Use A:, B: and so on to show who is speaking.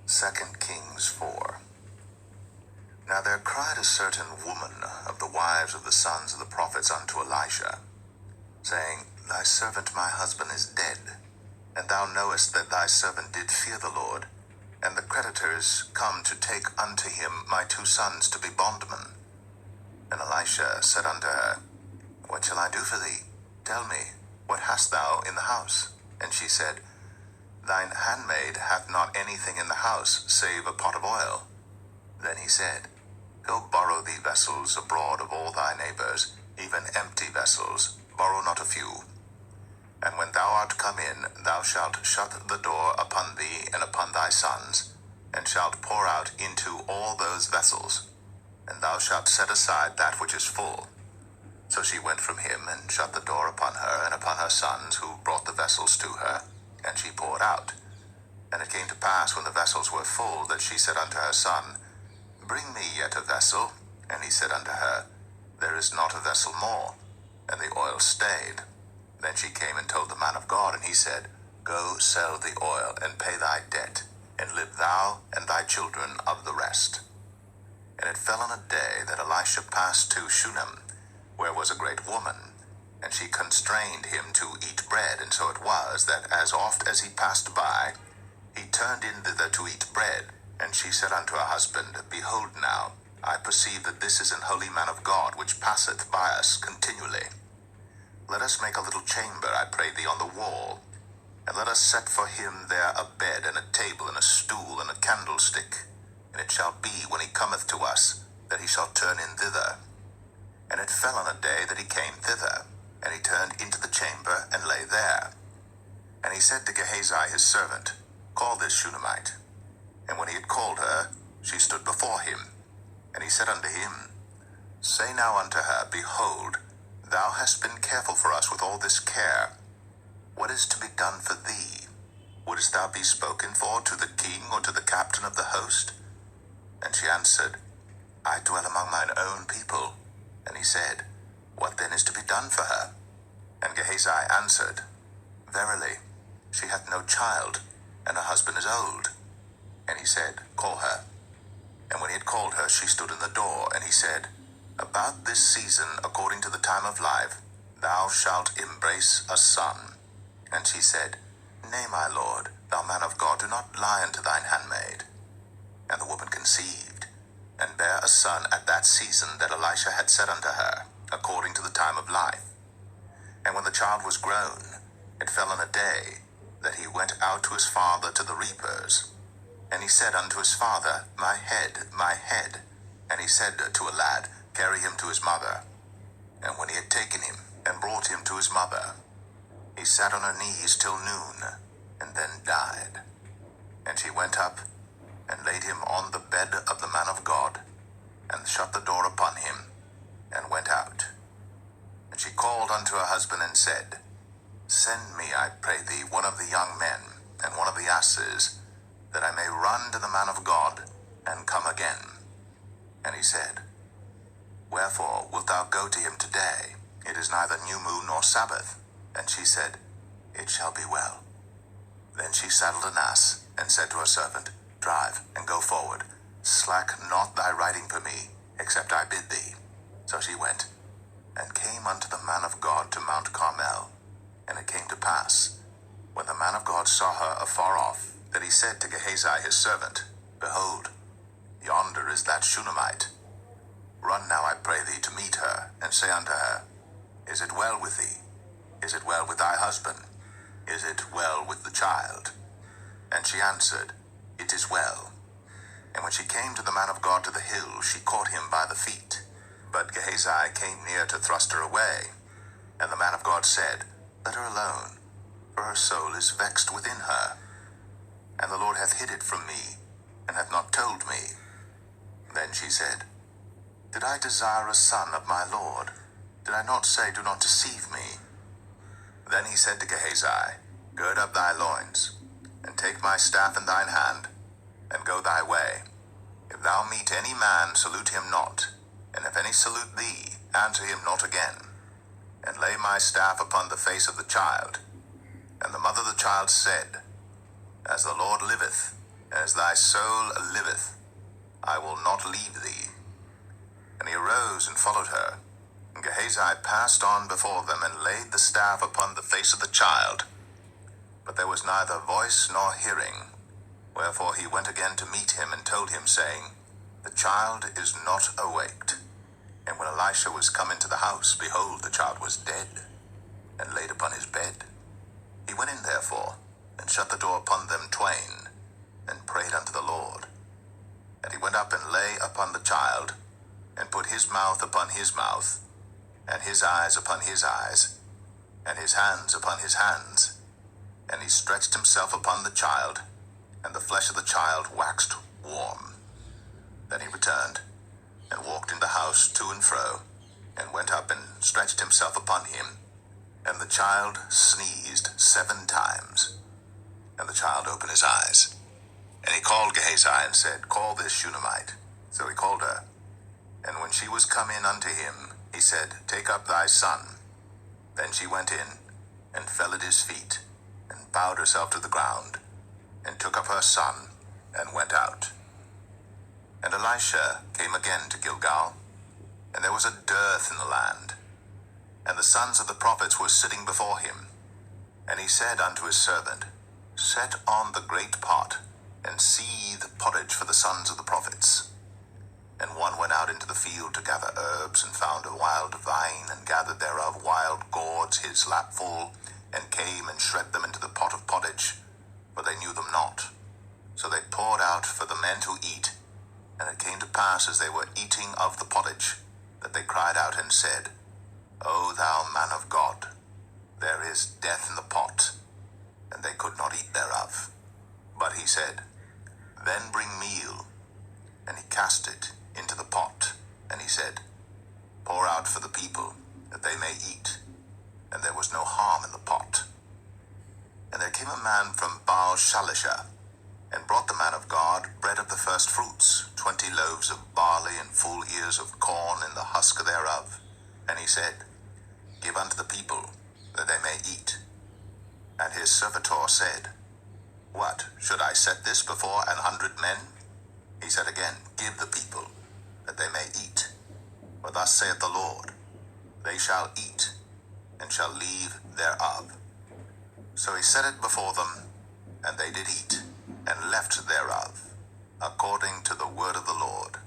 A: 2 Kings 4. Now there cried a certain woman of the wives of the sons of the prophets unto Elisha, saying, Thy servant my husband is dead, and thou knowest that thy servant did fear the Lord, and the creditors come to take unto him my 2 sons to be bondmen. And Elisha said unto her, What shall I do for thee? Tell me, what hast thou in the house? And she said, Thine handmaid hath not anything in the house, save a pot of oil. Then he said, Go borrow thee vessels abroad of all thy neighbors, even empty vessels, borrow not a few. And when thou art come in, thou shalt shut the door upon thee and upon thy sons, and shalt pour out into all those vessels, and thou shalt set aside that which is full. So she went from him, and shut the door upon her and upon her sons, who brought the vessels to her, and she poured out. And it came to pass, when the vessels were full, that she said unto her son, Bring me yet a vessel. And he said unto her, There is not a vessel more. And the oil stayed. Then she came and told the man of God, and he said, Go sell the oil, and pay thy debt, and live thou and thy children of the rest. And it fell on a day that Elisha passed to Shunem, where was a great woman, and she constrained him to eat bread. And so it was, that as oft as he passed by, he turned in thither to eat bread. And she said unto her husband, Behold now, I perceive that this is an holy man of God, which passeth by us continually. Let us make a little chamber, I pray thee, on the wall, and let us set for him there a bed, and a table, and a stool, and a candlestick. And it shall be, when he cometh to us, that he shall turn in thither. And it fell on a day that he came thither, and he turned into the chamber, and lay there. And he said to Gehazi his servant, Call this Shunammite. And when he had called her, she stood before him. And he said unto him, Say now unto her, Behold, thou hast been careful for us with all this care. What is to be done for thee? Wouldst thou be spoken for to the king, or to the captain of the host? And she answered, I dwell among mine own people. And he said, What then is to be done for her? And Gehazi answered, Verily, she hath no child, and her husband is old. And he said, Call her. And when he had called her, she stood in the door. And he said, About this season, according to the time of life, thou shalt embrace a son. And she said, Nay, my lord, thou man of God, do not lie unto thine handmaid. And the woman conceived, and bare a son at that season that Elisha had said unto her, according to the time of life. And when the child was grown, it fell on a day that he went out to his father to the reapers. And he said unto his father, My head, my head. And he said to a lad, Carry him to his mother. And when he had taken him, and brought him to his mother, he sat on her knees till noon, and then died. And she went up, and laid him on the bed of the man of God, and shut the door upon him, and went out. And she called unto her husband, and said, Send me, I pray thee, one of the young men, and one of the asses, that I may run to the man of God, and come again. And he said, Wherefore wilt thou go to him today? It is neither new moon nor Sabbath. And she said, It shall be well. Then she saddled an ass, and said to her servant, Drive, and go forward. Slack not thy riding for me, except I bid thee. So she went, and came unto the man of God to Mount Carmel. And it came to pass, when the man of God saw her afar off, that he said to Gehazi his servant, Behold, yonder is that Shunammite. Run now, I pray thee, to meet her, and say unto her, Is it well with thee? Is it well with thy husband? Is it well with the child? And she answered, It is well. And when she came to the man of God to the hill, she caught him by the feet. But Gehazi came near to thrust her away. And the man of God said, Let her alone, for her soul is vexed within her. And the Lord hath hid it from me, and hath not told me. Then she said, Did I desire a son of my Lord? Did I not say, Do not deceive me? Then he said to Gehazi, Gird up thy loins, and take my staff in thine hand, and go thy way. If thou meet any man, salute him not, and if any salute thee, answer him not again. And lay my staff upon the face of the child. And the mother of the child said, As the Lord liveth, and As thy soul liveth, I will not leave thee. And he arose and followed her. And Gehazi passed on before them, and laid the staff upon the face of the child. But there was neither voice nor hearing. Wherefore he went again to meet him, and told him, saying, The child is not awaked. And when Elisha was come into the house, behold, the child was dead, and laid upon his bed. He went in therefore, and shut the door upon them twain, and prayed unto the Lord. And he went up and lay upon the child, and put his mouth upon his mouth, and his eyes upon his eyes, and his hands upon his hands. And he stretched himself upon the child, and the flesh of the child waxed warm. Then he returned, and walked in the house to and fro, and went up and stretched himself upon him. And the child sneezed 7 times. And the child opened his eyes. And he called Gehazi, and said, Call this Shunammite. So he called her. And when she was come in unto him, he said, Take up thy son. Then she went in, and fell at his feet, and bowed herself to the ground, and took up her son, and went out. And Elisha came again to Gilgal, and there was a dearth in the land. And the sons of the prophets were sitting before him. And he said unto his servant, Set on the great pot, and seethe porridge for the sons of the prophets. And one went out into the field to gather herbs, and found a wild vine, and gathered thereof wild gourds his lapful, and came and shred them into the pot of pottage, for they knew them not. So they poured out for the men to eat. And it came to pass, as they were eating of the pottage, that they cried out and said, O thou man of God, there is death in the pot. And they could not eat thereof. But he said, Then bring meal. And he cast it into the pot. And he said, Pour out for the people, that they may eat. And there was no harm in the pot. And there came a man from Baal Shalisha, and brought the man of God bread of the first fruits, 20 loaves of barley, and full ears of corn in the husk thereof. And he said, Give unto the people, that they may eat. And his servitor said, What, should I set this before 100 men? He said again, Give the people, that they may eat. For thus saith the Lord, They shall eat, and shall leave thereof. So he set it before them, and they did eat, and left thereof, according to the word of the Lord.